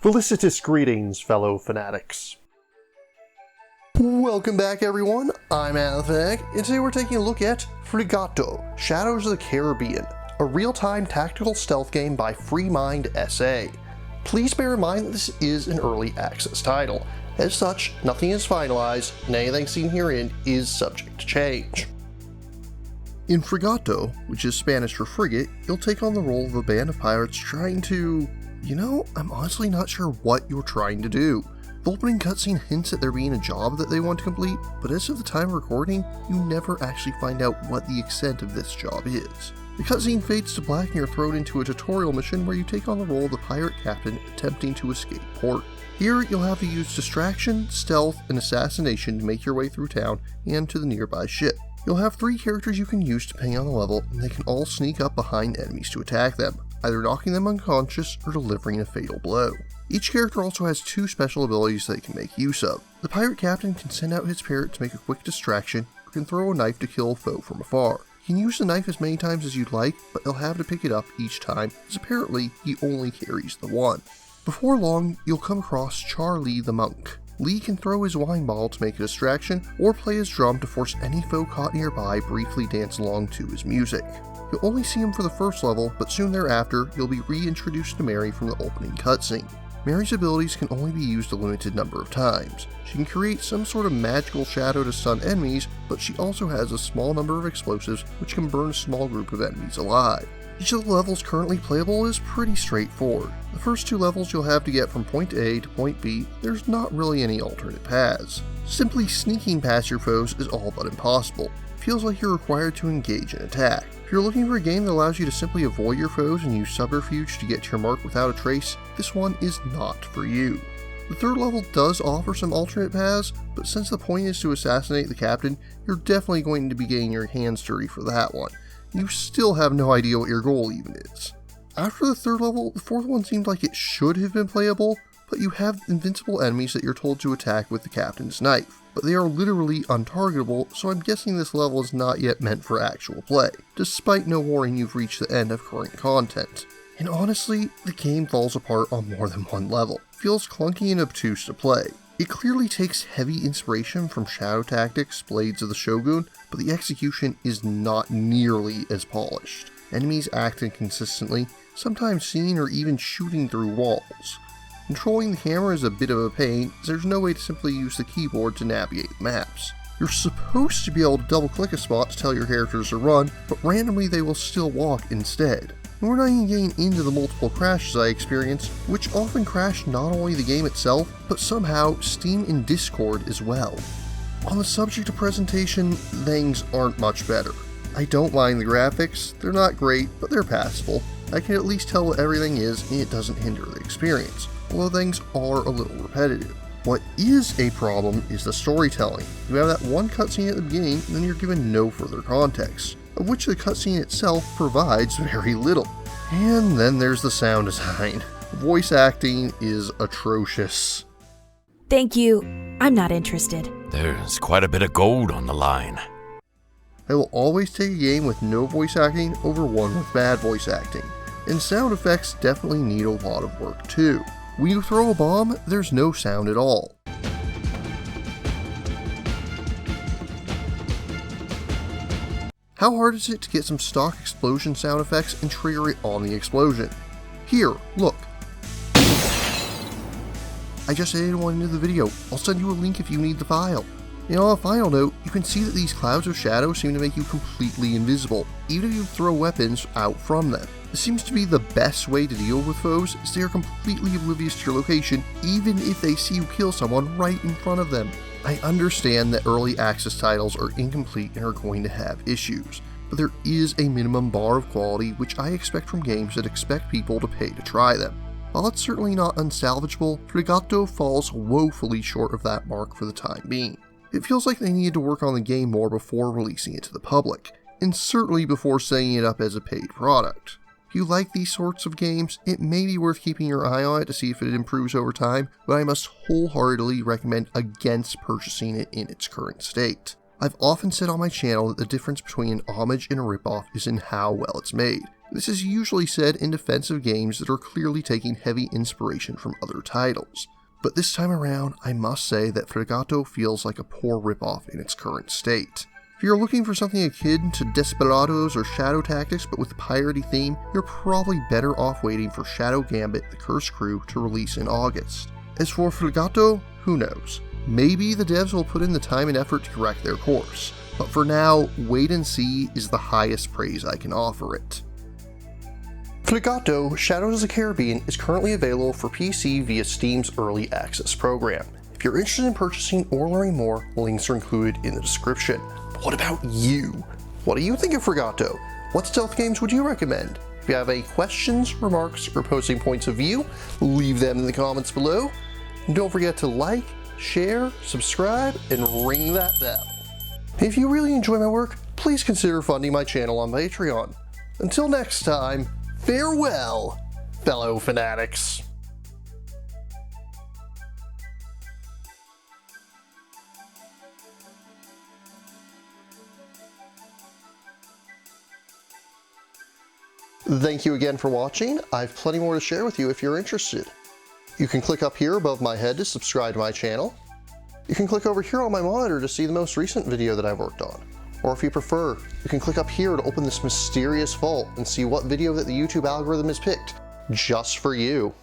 Felicitous greetings, fellow fanatics. Welcome back, everyone. I'm AtF, and today we're taking a look at Frigato Shadows of the Caribbean, a real-time tactical stealth game by FreeMind S.A. Please bear in mind that this is an early access title. As such, nothing is finalized, and anything seen herein is subject to change. In Frigato, which is Spanish for frigate, you'll take on the role of a band of pirates trying to... I'm honestly not sure what you're trying to do. The opening cutscene hints at there being a job that they want to complete, but as of the time of recording, you never actually find out what the extent of this job is. The cutscene fades to black and you're thrown into a tutorial mission where you take on the role of the pirate captain attempting to escape port. Here, you'll have to use distraction, stealth, and assassination to make your way through town and to the nearby ship. You'll have 3 characters you can use depending on the level, and they can all sneak up behind enemies to attack them, either knocking them unconscious or delivering a fatal blow. Each character also has 2 special abilities they can make use of. The pirate captain can send out his parrot to make a quick distraction, or can throw a knife to kill a foe from afar. You can use the knife as many times as you'd like, but you'll have to pick it up each time, as apparently he only carries the one. Before long, you'll come across Charlie the monk. Lee can throw his wine bottle to make a distraction, or play his drum to force any foe caught nearby briefly dance along to his music. You'll only see him for the first level, but soon thereafter, you'll be reintroduced to Mary from the opening cutscene. Mary's abilities can only be used a limited number of times. She can create some sort of magical shadow to stun enemies, but she also has a small number of explosives which can burn a small group of enemies alive. Each of the levels currently playable is pretty straightforward. The first 2 levels you'll have to get from point A to point B, there's not really any alternate paths. Simply sneaking past your foes is all but impossible. It feels like you're required to engage in attack. If you're looking for a game that allows you to simply avoid your foes and use subterfuge to get to your mark without a trace, this one is not for you. The 3rd level does offer some alternate paths, but since the point is to assassinate the captain, you're definitely going to be getting your hands dirty for that one. You still have no idea what your goal even is. After the 3rd level, the 4th one seems like it should have been playable, but you have invincible enemies that you're told to attack with the captain's knife. But they are literally untargetable, so I'm guessing this level is not yet meant for actual play, despite no warning you've reached the end of current content. And honestly, the game falls apart on more than one level. It feels clunky and obtuse to play. It clearly takes heavy inspiration from Shadow Tactics, Blades of the Shogun, but the execution is not nearly as polished. Enemies act inconsistently, sometimes seeing or even shooting through walls. Controlling the camera is a bit of a pain, as there's no way to simply use the keyboard to navigate the maps. You're supposed to be able to double click a spot to tell your characters to run, but randomly they will still walk instead. And we're not even getting into the multiple crashes I experienced, which often crash not only the game itself, but somehow Steam and Discord as well. On the subject of presentation, things aren't much better. I don't mind the graphics, they're not great, but they're passable. I can at least tell what everything is and it doesn't hinder the experience, although things are a little repetitive. What is a problem is the storytelling. You have that one cutscene at the beginning and then you're given no further context, of which the cutscene itself provides very little. And then there's the sound design. Voice acting is atrocious. Thank you. I'm not interested. There's quite a bit of gold on the line. I will always take a game with no voice acting over one with bad voice acting. And sound effects definitely need a lot of work too. When you throw a bomb, there's no sound at all. How hard is it to get some stock explosion sound effects and trigger it on the explosion? Here, look. I just added one into the video. I'll send you a link if you need the file. And on a final note, you can see that these clouds of shadow seem to make you completely invisible, even if you throw weapons out from them. This seems to be the best way to deal with foes, as they are completely oblivious to your location, even if they see you kill someone right in front of them. I understand that early access titles are incomplete and are going to have issues, but there is a minimum bar of quality which I expect from games that expect people to pay to try them. While it's certainly not unsalvageable, Frigato falls woefully short of that mark for the time being. It feels like they needed to work on the game more before releasing it to the public, and certainly before setting it up as a paid product. If you like these sorts of games, it may be worth keeping your eye on it to see if it improves over time, but I must wholeheartedly recommend against purchasing it in its current state. I've often said on my channel that the difference between an homage and a ripoff is in how well it's made. This is usually said in defense of games that are clearly taking heavy inspiration from other titles. But this time around, I must say that Frigato feels like a poor ripoff in its current state. If you're looking for something akin to Desperados or Shadow Tactics but with a piratey theme, you're probably better off waiting for Shadow Gambit: The Cursed Crew to release in August. As for Frigato, who knows? Maybe the devs will put in the time and effort to correct their course. But for now, wait and see is the highest praise I can offer it. Frigato Shadows of the Carribean is currently available for PC via Steam's Early Access program. If you're interested in purchasing or learning more, links are included in the description. But what about you? What do you think of Frigato? What stealth games would you recommend? If you have any questions, remarks, or opposing points of view, leave them in the comments below. And don't forget to like, share, subscribe, and ring that bell. If you really enjoy my work, please consider funding my channel on Patreon. Until next time, farewell, fellow fanatics. Thank you again for watching. I have plenty more to share with you if you're interested. You can click up here above my head to subscribe to my channel. You can click over here on my monitor to see the most recent video that I've worked on. Or if you prefer, you can click up here to open this mysterious vault and see what video that the YouTube algorithm has picked just for you.